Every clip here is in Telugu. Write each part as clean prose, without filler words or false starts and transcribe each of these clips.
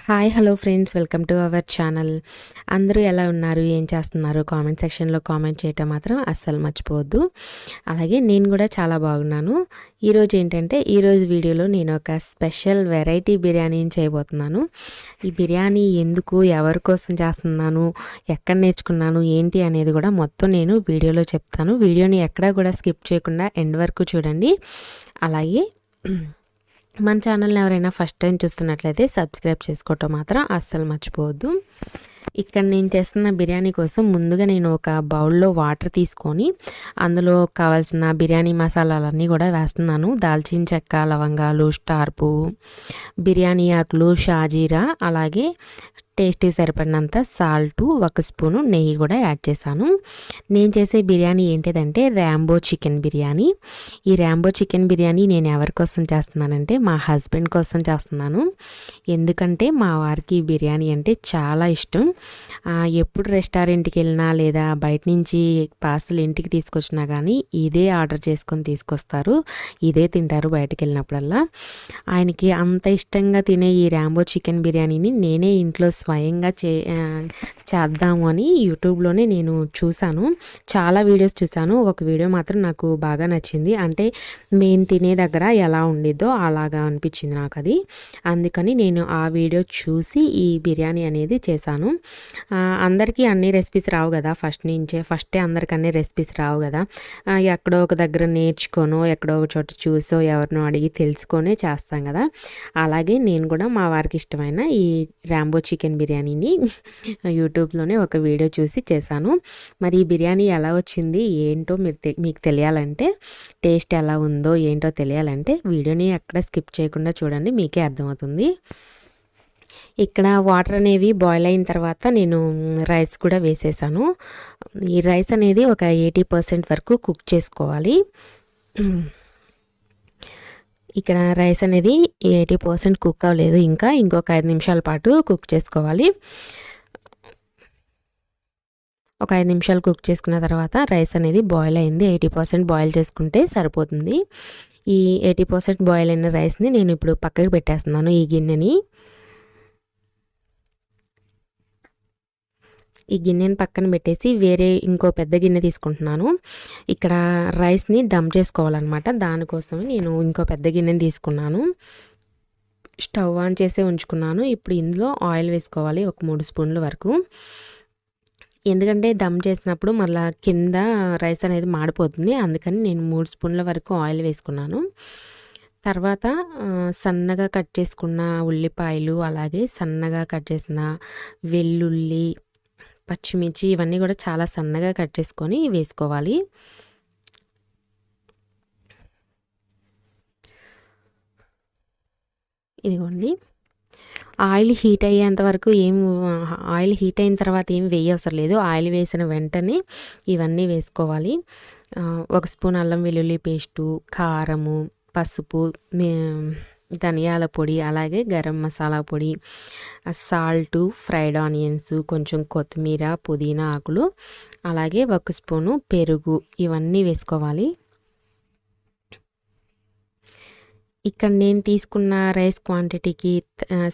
Hi hello friends, welcome to our channel. అందరూ ఎలా ఉన్నారు, ఏం చేస్తున్నారు? కామెంట్ సెక్షన్లో కామెంట్ చేయటం మాత్రం అస్సలు మర్చిపోవద్దు. అలాగే నేను కూడా చాలా బాగున్నాను. ఈరోజు ఏంటంటే ఈరోజు వీడియోలో నేను ఒక స్పెషల్ వెరైటీ బిర్యానీని చేయబోతున్నాను. ఈ బిర్యానీ ఎందుకు, ఎవరి కోసం చేస్తున్నాను, ఎక్కడ నేర్చుకున్నాను, ఏంటి అనేది కూడా మొత్తం నేను వీడియోలో చెప్తాను. వీడియోని ఎక్కడా కూడా స్కిప్ చేయకుండా ఎండ్ వరకు చూడండి. అలాగే మన ఛానల్ని ఎవరైనా ఫస్ట్ టైం చూస్తున్నట్లయితే సబ్స్క్రైబ్ చేసుకోవటం మాత్రం అస్సలు మర్చిపోవద్దు. ఇక్కడ నేను చేస్తున్న బిర్యానీ కోసం ముందుగా నేను ఒక బౌల్లో వాటర్ తీసుకొని అందులో కావాల్సిన బిర్యానీ మసాలాలన్నీ కూడా వేస్తున్నాను. దాల్చిన చెక్క, లవంగాలు, స్టార్ పువ్వు, బిర్యానీ ఆకులు, షాజీరా, అలాగే టేస్ట్కి సరిపడినంత సాల్టు, ఒక స్పూను నెయ్యి కూడా యాడ్ చేశాను. నేను చేసే బిర్యానీ ఏంటిదంటే ర్యాంబో చికెన్ బిర్యానీ. ఈ ర్యాంబో చికెన్ బిర్యానీ నేను ఎవరి కోసం చేస్తున్నానంటే మా హస్బెండ్ కోసం చేస్తున్నాను. ఎందుకంటే మా వారికి ఈ బిర్యానీ అంటే చాలా ఇష్టం. ఎప్పుడు రెస్టారెంట్కి వెళ్ళినా లేదా బయట నుంచి పార్సల్ ఇంటికి తీసుకొచ్చినా కానీ ఇదే ఆర్డర్ చేసుకొని తీసుకొస్తారు, ఇదే తింటారు బయటకు వెళ్ళినప్పుడల్లా. ఆయనకి అంత ఇష్టంగా తినే ఈ ర్యాంబో చికెన్ బిర్యానీని నేనే ఇంట్లో స్వయంగా చేద్దాము అని యూట్యూబ్లోనే నేను చూశాను. చాలా వీడియోస్ చూశాను. ఒక వీడియో మాత్రం నాకు బాగా నచ్చింది. అంటే మేము తినే దగ్గర ఎలా ఉండిద్దో అలాగా అనిపించింది నాకు అది. అందుకని నేను ఆ వీడియో చూసి ఈ బిర్యానీ అనేది చేశాను. అందరికీ అన్ని రెసిపీస్ రావు కదా, ఫస్టే అందరికి అన్ని రెసిపీస్ రావు కదా. ఎక్కడో ఒక దగ్గర నేర్చుకోనో, ఎక్కడో ఒక చోట చూసో, ఎవరినో అడిగి తెలుసుకొనే చేస్తాం కదా. అలాగే నేను కూడా మా వారికి ఇష్టమైన ఈ ర్యాంబో చికెన్ బిర్యానీని యూట్యూబ్లోనే ఒక వీడియో చూసి చేశాను. మరి ఈ బిర్యానీ ఎలా వచ్చింది ఏంటో మీకు తెలియాలంటే, టేస్ట్ ఎలా ఉందో ఏంటో తెలియాలంటే వీడియోని ఎక్కడ స్కిప్ చేయకుండా చూడండి, మీకే అర్థమవుతుంది. ఇక్కడ వాటర్ అనేవి బాయిల్ అయిన తర్వాత నేను రైస్ కూడా వేసేసాను. ఈ రైస్ అనేది ఒక 80% వరకు కుక్ చేసుకోవాలి. ఇక్కడ రైస్ అనేది 80% కుక్ అవ్వలేదు, ఇంకొక 5 నిమిషాల పాటు కుక్ చేసుకోవాలి. ఒక 5 నిమిషాలు కుక్ చేసుకున్న తర్వాత రైస్ అనేది బాయిల్ అయింది. 80% బాయిల్ చేసుకుంటే సరిపోతుంది. ఈ 80% బాయిల్ అయిన రైస్ని నేను ఇప్పుడు పక్కకి పెట్టేస్తున్నాను. ఈ గిన్నెని పక్కన పెట్టేసి వేరే ఇంకో పెద్ద గిన్నె తీసుకుంటున్నాను. ఇక్కడ రైస్ని దమ్ చేసుకోవాలన్నమాట. దానికోసమే నేను ఇంకో పెద్ద గిన్నెని తీసుకున్నాను. స్టవ్ ఆన్ చేసే ఉంచుకున్నాను. ఇప్పుడు ఇందులో ఆయిల్ వేసుకోవాలి, ఒక 3 స్పూన్ల వరకు. ఎందుకంటే దమ్ చేసినప్పుడు మళ్ళీ కింద రైస్ అనేది మాడిపోతుంది, అందుకని నేను 3 స్పూన్ల వరకు ఆయిల్ వేసుకున్నాను. తర్వాత సన్నగా కట్ చేసుకున్న ఉల్లిపాయలు, అలాగే సన్నగా కట్ చేసిన వెల్లుల్లి, పచ్చిమిర్చి ఇవన్నీ కూడా చాలా సన్నగా కట్ చేసుకొని వేసుకోవాలి. ఇదిగోండి, ఆయిల్ హీట్ అయ్యేంత వరకు ఆయిల్ హీట్ అయిన తర్వాత ఏం వేయవసరం లేదు. ఆయిల్ వేసిన వెంటనే ఇవన్నీ వేసుకోవాలి. 1 స్పూన్ అల్లం వెల్లుల్లి పేస్టు, కారము, పసుపు, ధనియాల పొడి, అలాగే గరం మసాలా పొడి, సాల్టు, ఫ్రైడ్ ఆనియన్స్, కొంచెం కొత్తిమీర, పుదీనా ఆకులు, అలాగే 1 స్పూను పెరుగు, ఇవన్నీ వేసుకోవాలి. ఇక్కడ నేను తీసుకున్న రైస్ క్వాంటిటీకి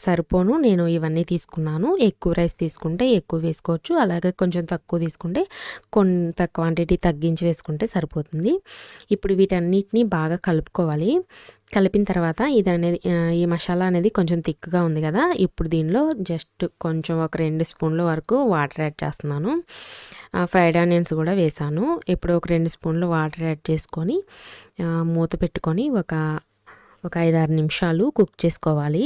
సరిపోను నేను ఇవన్నీ తీసుకున్నాను. ఎక్కువ రైస్ తీసుకుంటే ఎక్కువ వేసుకోవచ్చు, అలాగే కొంచెం తక్కువ తీసుకుంటే కొంత క్వాంటిటీ తగ్గించి వేసుకుంటే సరిపోతుంది. ఇప్పుడు వీటన్నిటిని బాగా కలుపుకోవాలి. కలిపిన తర్వాత ఈ మసాలా అనేది కొంచెం థిక్గా ఉంది కదా. ఇప్పుడు దీనిలో జస్ట్ కొంచెం ఒక 2 స్పూన్ల వరకు వాటర్ యాడ్ చేస్తున్నాను. ఫ్రైడ్ ఆనియన్స్ కూడా వేసాను. ఇప్పుడు ఒక 2 స్పూన్లు వాటర్ యాడ్ చేసుకొని మూత పెట్టుకొని ఒక 5-6 నిమిషాలు కుక్ చేసుకోవాలి.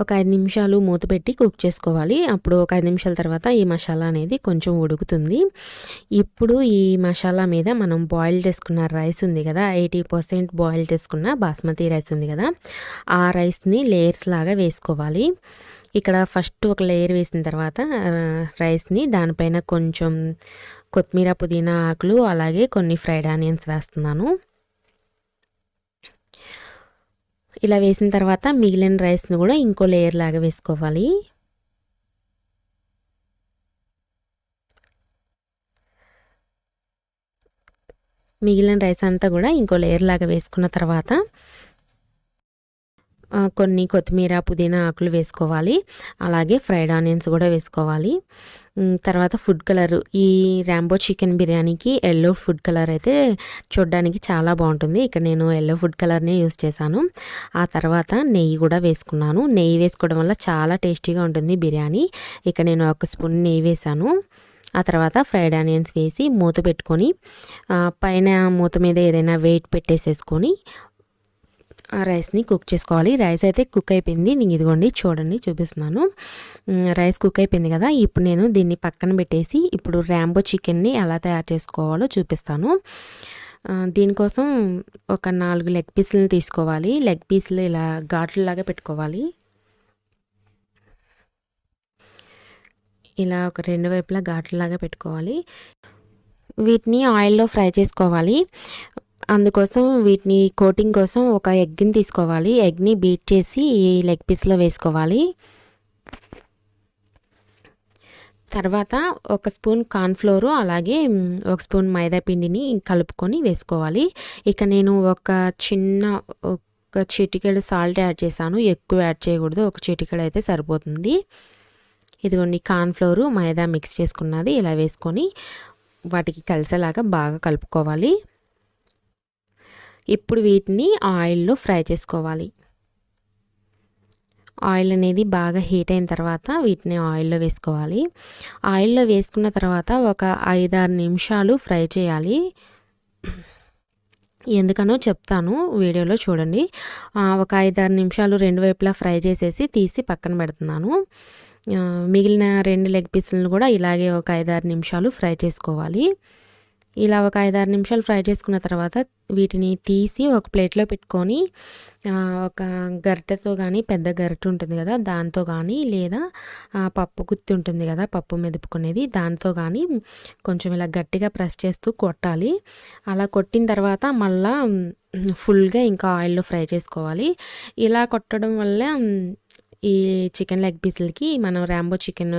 ఒక 5 నిమిషాలు మూత పెట్టి కుక్ చేసుకోవాలి. అప్పుడు ఒక 5 నిమిషాల తర్వాత ఈ మసాలా అనేది కొంచెం ఉడుకుతుంది. ఇప్పుడు ఈ మసాలా మీద మనం బాయిల్ చేసుకున్న రైస్ ఉంది కదా, 80% బాయిల్ చేసుకున్న బాస్మతి రైస్ ఉంది కదా, ఆ రైస్ని లేయర్స్ లాగా వేసుకోవాలి. ఇక్కడ ఫస్ట్ ఒక లేయర్ వేసిన తర్వాత రైస్ని దానిపైన కొంచెం కొత్తిమీర, పుదీనా ఆకులు, అలాగే కొన్ని ఫ్రైడ్ ఆనియన్స్ వేస్తున్నాను. ఇలా వేసిన తర్వాత మిగిలిన రైస్ని కూడా ఇంకో లేయర్ లాగా వేసుకోవాలి. మిగిలిన రైస్ అంతా కూడా ఇంకో లేయర్ లాగా వేసుకున్న తర్వాత కొన్ని కొత్తిమీర పుదీనా ఆకులు వేసుకోవాలి. అలాగే ఫ్రైడ్ ఆనియన్స్ కూడా వేసుకోవాలి. తర్వాత ఫుడ్ కలర్, ఈ రాంబో చికెన్ బిర్యానీకి ఎల్లో ఫుడ్ కలర్ అయితే చూడడానికి చాలా బాగుంటుంది. ఇక్కడ నేను ఎల్లో ఫుడ్ కలర్నే యూస్ చేశాను. ఆ తర్వాత నెయ్యి కూడా వేసుకున్నాను. నెయ్యి వేసుకోవడం వల్ల చాలా టేస్టీగా ఉంటుంది బిర్యానీ. ఇక నేను 1 స్పూన్ నెయ్యి వేసాను. ఆ తర్వాత ఫ్రైడ్ ఆనియన్స్ వేసి మూత పెట్టుకొని పైన మూత మీద ఏదైనా వెయిట్ పెట్టేసేసుకొని ఆ రైస్ని కుక్ చేసుకోవాలి. రైస్ అయితే కుక్ అయిపోయింది. నేను ఇదిగోండి చూడండి చూపిస్తున్నాను. రైస్ కుక్ అయిపోయింది కదా. ఇప్పుడు నేను దీన్ని పక్కన పెట్టేసి ఇప్పుడు రాంబో చికెన్ని ఎలా తయారు చేసుకోవాలో చూపిస్తాను. దీనికోసం ఒక 4 లెగ్ పీసులను తీసుకోవాలి. లెగ్ పీసులు ఇలా ఘాట్లలాగా పెట్టుకోవాలి. ఇలా ఒక 2 వైపులా ఘాట్లలాగా పెట్టుకోవాలి. వీటిని ఆయిల్లో ఫ్రై చేసుకోవాలి. అందుకోసం వీటిని కోటింగ్ కోసం ఒక ఎగ్ని తీసుకోవాలి. ఎగ్ని బీట్ చేసి ఈ లెగ్ పీస్లో వేసుకోవాలి. తర్వాత 1 స్పూన్ కార్న్ఫ్లోరు అలాగే 1 స్పూన్ మైదా పిండిని కలుపుకొని వేసుకోవాలి. ఇక నేను ఒక చిటికెడు సాల్ట్ యాడ్ చేశాను. ఎక్కువ యాడ్ చేయకూడదు, ఒక చిటికెడు అయితే సరిపోతుంది. ఇదిగోండి కార్న్ఫ్లోరు మైదా మిక్స్ చేసుకున్నది ఇలా వేసుకొని వాటికి కలిసేలాగా బాగా కలుపుకోవాలి. ఇప్పుడు వీటిని ఆయిల్లో ఫ్రై చేసుకోవాలి. ఆయిల్ అనేది బాగా హీట్ అయిన తర్వాత వీటిని ఆయిల్లో వేసుకోవాలి. ఆయిల్లో వేసుకున్న తర్వాత ఒక 5-6 నిమిషాలు ఫ్రై చేయాలి. ఎందుకనో చెప్తాను, వీడియోలో చూడండి. ఒక 5-6 నిమిషాలు 2 వైపులా ఫ్రై చేసేసి తీసి పక్కన పెడుతున్నాను. మిగిలిన 2 లెగ్ పీసులను కూడా ఇలాగే ఒక 5-6 నిమిషాలు ఫ్రై చేసుకోవాలి. ఇలా ఒక 5-6 నిమిషాలు ఫ్రై చేసుకున్న తర్వాత వీటిని తీసి ఒక ప్లేట్లో పెట్టుకొని ఒక గరిటెతో కానీ, పెద్ద గరిటె ఉంటుంది కదా దాంతో కానీ, లేదా పప్పు గుత్తి ఉంటుంది కదా పప్పు మెదుపుకునేది, దాంతో కానీ కొంచెం ఇలా గట్టిగా ప్రెస్ చేస్తూ కొట్టాలి. అలా కొట్టిన తర్వాత మళ్ళా ఫుల్గా ఇంకా ఆయిల్లో ఫ్రై చేసుకోవాలి. ఇలా కొట్టడం వల్ల ఈ చికెన్ లెగ్ పీసులకి మనం రాంబో చికెన్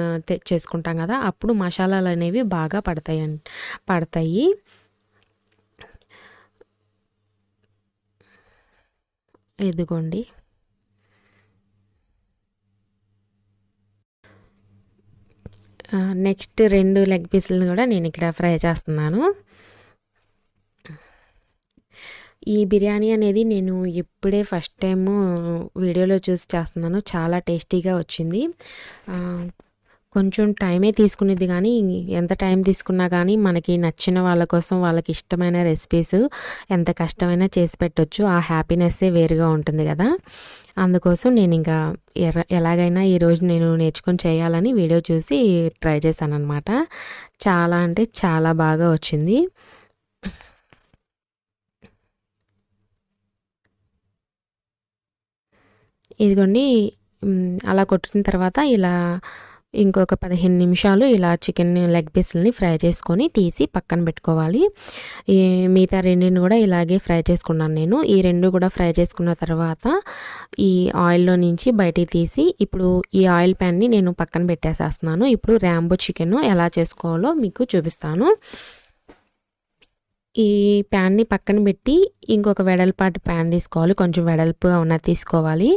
చేసుకుంటాం కదా అప్పుడు మసాలాలు అనేవి బాగా పడతాయి. ఇదిగోండి నెక్స్ట్ 2 లెగ్ పీసులను కూడా నేను ఇక్కడ ఫ్రై చేస్తున్నాను. ఈ బిర్యానీ అనేది నేను ఇప్పుడే ఫస్ట్ టైము వీడియోలో చూసి చేస్తున్నాను. చాలా టేస్టీగా వచ్చింది. కొంచెం టైమే తీసుకునేది కానీ ఎంత టైం తీసుకున్నా కానీ మనకి నచ్చిన వాళ్ళ కోసం వాళ్ళకి ఇష్టమైన రెసిపీస్ ఎంత కష్టమైనా చేసి పెట్టొచ్చు. ఆ హ్యాపీనెస్సే వేరుగా ఉంటుంది కదా. అందుకోసం నేను ఇంకా ఎలాగైనా ఈరోజు నేను నేర్చుకొని చేయాలని వీడియో చూసి ట్రై చేశాను అనమాట. చాలా అంటే చాలా బాగా వచ్చింది. ఇదిగోండి అలా కొట్టిన తర్వాత ఇలా ఇంకొక 15 నిమిషాలు ఇలా చికెన్ లెగ్ పీస్లని ఫ్రై చేసుకొని తీసి పక్కన పెట్టుకోవాలి. ఈ మిగతా 2ని కూడా ఇలాగే ఫ్రై చేసుకున్నాను నేను. ఈ 2 కూడా ఫ్రై చేసుకున్న తర్వాత ఈ ఆయిల్లో నుంచి బయటికి తీసి ఇప్పుడు ఈ ఆయిల్ ప్యాన్ని నేను పక్కన పెట్టేసేస్తున్నాను. ఇప్పుడు రాంబో చికెన్ ఎలా చేసుకోవాలో మీకు చూపిస్తాను. ఈ ప్యాన్ని పక్కన పెట్టి ఇంకొక వెడల్పాటి ప్యాన్ తీసుకోవాలి. కొంచెం వెడల్పుగా ఉన్నది తీసుకోవాలి.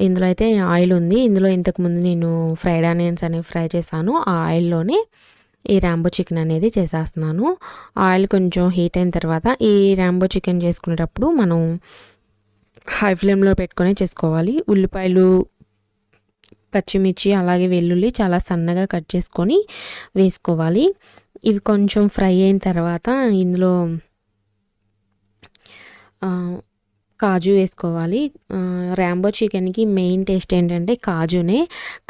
ఇందులో అయితే ఆయిల్ ఉంది. ఇందులో ఇంతకుముందు నేను ఫ్రైడ్ ఆనియన్స్ అనేవి ఫ్రై చేశాను. ఆ ఆయిల్లోనే ఈ రాంబో చికెన్ అనేది చేసేస్తున్నాను. ఆయిల్ కొంచెం హీట్ అయిన తర్వాత ఈ రాంబో చికెన్ చేసుకునేటప్పుడు మనం హై ఫ్లేమ్లో పెట్టుకొని చేసుకోవాలి. ఉల్లిపాయలు, పచ్చిమిర్చి అలాగే వెల్లుల్లి చాలా సన్నగా కట్ చేసుకొని వేసుకోవాలి. ఇవి కొంచెం ఫ్రై అయిన తర్వాత ఇందులో కాజు వేసుకోవాలి. రాంబో చికెన్కి మెయిన్ టేస్ట్ ఏంటంటే కాజునే.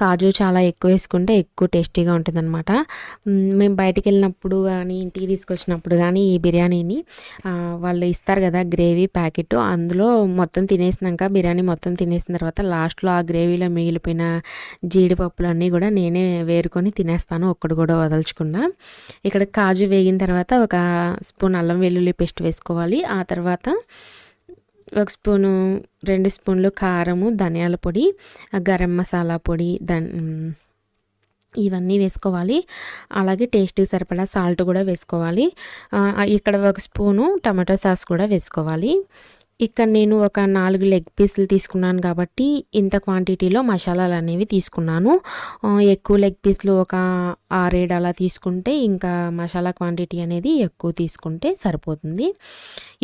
కాజు చాలా ఎక్కువ వేసుకుంటే ఎక్కువ టేస్టీగా ఉంటుంది అనమాట. మేము బయటికి వెళ్ళినప్పుడు కానీ ఇంటికి తీసుకొచ్చినప్పుడు కానీ ఈ బిర్యానీని వాళ్ళు ఇస్తారు కదా గ్రేవీ ప్యాకెట్, అందులో మొత్తం తినేసినాక బిర్యానీ మొత్తం తినేసిన తర్వాత లాస్ట్లో ఆ గ్రేవీలో మిగిలిపోయిన జీడిపప్పులన్నీ కూడా నేనే వేరుకొని తినేస్తాను, ఒక్కడు కూడా వదల్చకుండా. ఇక్కడ కాజు వేగిన తర్వాత ఒక స్పూన్ అల్లం వెల్లుల్లి పేస్ట్ వేసుకోవాలి. ఆ తర్వాత 1 స్పూను 2 స్పూన్లు కారము, ధనియాల పొడి, గరం మసాలా పొడి, ఇవన్నీ వేసుకోవాలి. అలాగే టేస్ట్‌కి సరిపడా సాల్ట్ కూడా వేసుకోవాలి. ఇక్కడ ఒక స్పూను టమాటో సాస్ కూడా వేసుకోవాలి. ఇక్కడ నేను ఒక 4 లెగ్ పీసులు తీసుకున్నాను కాబట్టి ఇంత క్వాంటిటీలో మసాలాలనేవి తీసుకున్నాను. ఎక్కువ లెగ్ పీసులు ఒక 6, 7 అలా తీసుకుంటే ఇంకా మసాలా క్వాంటిటీ అనేది ఎక్కువ తీసుకుంటే సరిపోతుంది.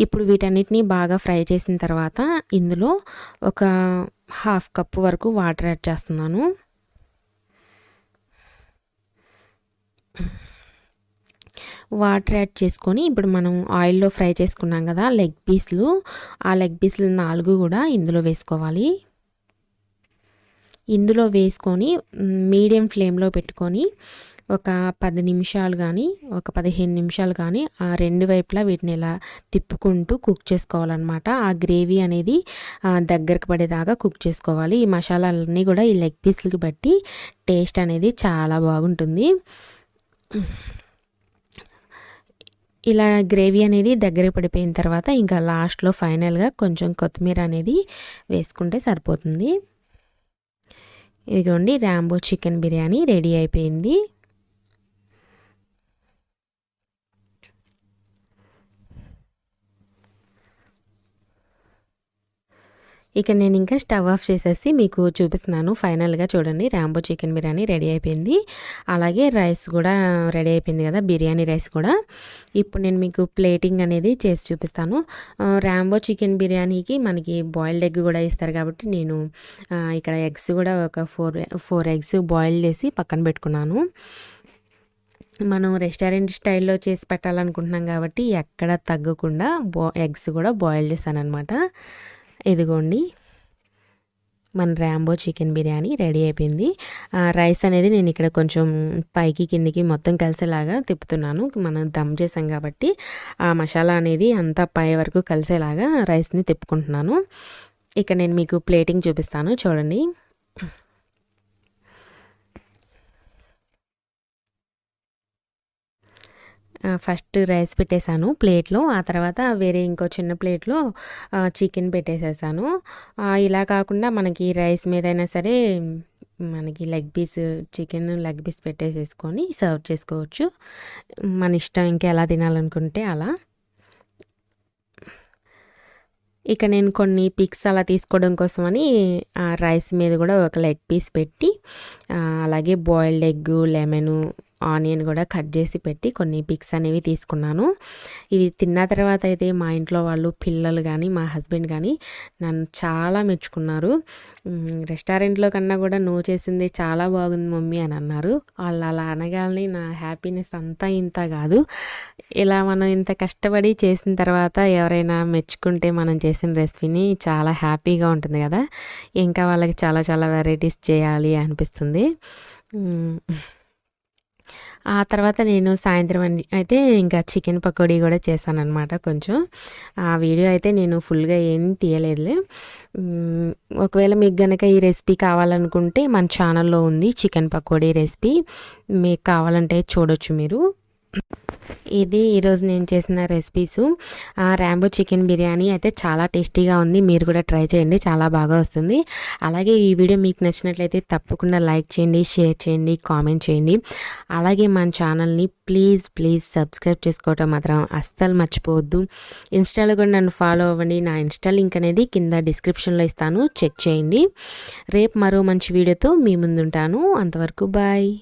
ఇప్పుడు వీటన్నిటిని బాగా ఫ్రై చేసిన తర్వాత ఇందులో ఒక హాఫ్ కప్పు వరకు వాటర్ యాడ్ చేస్తున్నాను. వాటర్ యాడ్ చేసుకొని ఇప్పుడు మనం ఆయిల్లో ఫ్రై చేసుకున్నాం కదా లెగ్ పీస్లు, ఆ లెగ్ పీస్లు 4 కూడా ఇందులో వేసుకోవాలి. ఇందులో వేసుకొని మీడియం ఫ్లేమ్లో పెట్టుకొని ఒక 10 నిమిషాలు కానీ ఒక 15 నిమిషాలు కానీ ఆ రెండు వైపులా వీటిని ఇలా తిప్పుకుంటూ కుక్ చేసుకోవాలన్నమాట. ఆ గ్రేవీ అనేది దగ్గరకు పడేదాకా కుక్ చేసుకోవాలి. ఈ మసాలాలన్నీ కూడా ఈ లెగ్ పీస్లకి బట్టి టేస్ట్ అనేది చాలా బాగుంటుంది. ఇలా గ్రేవీ అనేది దగ్గర పడిపోయిన తర్వాత ఇంకా లాస్ట్లో ఫైనల్గా కొంచెం కొత్తిమీర అనేది వేసుకుంటే సరిపోతుంది. ఇదిగోండి రాంబో చికెన్ బిర్యానీ రెడీ అయిపోయింది. ఇక నేను ఇంకా స్టవ్ ఆఫ్ చేసేసి మీకు చూపిస్తున్నాను. ఫైనల్గా చూడండి రాంబో చికెన్ బిర్యానీ రెడీ అయిపోయింది. అలాగే రైస్ కూడా రెడీ అయిపోయింది కదా, బిర్యానీ రైస్ కూడా. ఇప్పుడు నేను మీకు ప్లేటింగ్ అనేది చేసి చూపిస్తాను. రాంబో చికెన్ బిర్యానీకి మనకి బాయిల్డ్ ఎగ్ కూడా ఇస్తారు కాబట్టి నేను ఇక్కడ ఎగ్స్ కూడా ఒక 4 ఎగ్స్ బాయిల్ చేసి పక్కన పెట్టుకున్నాను. మనం రెస్టారెంట్ స్టైల్లో చేసి పెట్టాలనుకుంటున్నాం కాబట్టి ఎక్కడ తగ్గకుండా ఎగ్స్ కూడా బాయిల్ చేశాను అనమాట. ఇదిగోండి మన రాంబో చికెన్ బిర్యానీ రెడీ అయిపోయింది. రైస్ అనేది నేను ఇక్కడ కొంచెం పైకి కిందికి మొత్తం కలిసేలాగా తిప్పుతున్నాను. మనం దమ్ చేసాం కాబట్టి ఆ మసాలా అనేది అంతా పై వరకు కలిసేలాగా రైస్ని తిప్పుకుంటున్నాను. ఇక నేను మీకు ప్లేటింగ్ చూపిస్తాను చూడండి. ఫస్ట్ రైస్ పెట్టేశాను ప్లేట్లో, ఆ తర్వాత వేరే ఇంకో చిన్న ప్లేట్లో చికెన్ పెట్టేసేసాను. ఇలా కాకుండా మనకి రైస్ మీదైనా సరే మనకి చికెన్ లెగ్ పీస్ పెట్టేసేసుకొని సర్వ్ చేసుకోవచ్చు. మన ఇష్టం ఇంకా ఎలా తినాలనుకుంటే అలా. ఇక నేను కొన్ని పిక్స్ అలా తీసుకోవడం కోసమని రైస్ మీద కూడా ఒక లెగ్ పీస్ పెట్టి అలాగే బాయిల్డ్ ఎగ్, లెమను, ఆనియన్ కూడా కట్ చేసి పెట్టి కొన్ని పిక్స్ అనేవి తీసుకున్నాను. ఇవి తిన్న తర్వాత అయితే మా ఇంట్లో వాళ్ళు, పిల్లలు కానీ మా హస్బెండ్ కానీ నన్ను చాలా మెచ్చుకున్నారు. రెస్టారెంట్లో కన్నా కూడా నువ్వు చేసింది చాలా బాగుంది మమ్మీ అని అన్నారు. వాళ్ళు అలా అనగానే నా హ్యాపీనెస్ అంతా ఇంత కాదు. ఇలా మనం ఇంత కష్టపడి చేసిన తర్వాత ఎవరైనా మెచ్చుకుంటే మనం చేసిన రెసిపీని చాలా హ్యాపీగా ఉంటుంది కదా. ఇంకా వాళ్ళకి చాలా చాలా వెరైటీస్ చేయాలి అనిపిస్తుంది. ఆ తర్వాత నేను సాయంత్రం అయితే ఇంకా చికెన్ పకోడీ కూడా చేశానన్నమాట. కొంచెం ఆ వీడియో అయితే నేను ఫుల్గా ఏం తీయలేదులే. ఒకవేళ మీకు కనుక ఈ రెసిపీ కావాలనుకుంటే మన ఛానల్లో ఉంది చికెన్ పకోడీ రెసిపీ, మీకు కావాలంటే చూడొచ్చు మీరు. ఇది ఈరోజు నేను చేసిన రెసిపీసు. రాంబో చికెన్ బిర్యానీ అయితే చాలా టేస్టీగా ఉంది. మీరు కూడా ట్రై చేయండి, చాలా బాగా వస్తుంది. అలాగే ఈ వీడియో మీకు నచ్చినట్లయితే తప్పకుండా లైక్ చేయండి, షేర్ చేయండి, కామెంట్ చేయండి. అలాగే మన ఛానల్ని ప్లీజ్ సబ్స్క్రైబ్ చేసుకోవటం మాత్రం అస్సలు మర్చిపోవద్దు. ఇన్స్టాలో కూడా నన్ను ఫాలో అవ్వండి. నా ఇన్స్టా లింక్ అనేది కింద డిస్క్రిప్షన్లో ఇస్తాను, చెక్ చేయండి. రేపు మరో మంచి వీడియోతో మీ ముందుంటాను. అంతవరకు బాయ్.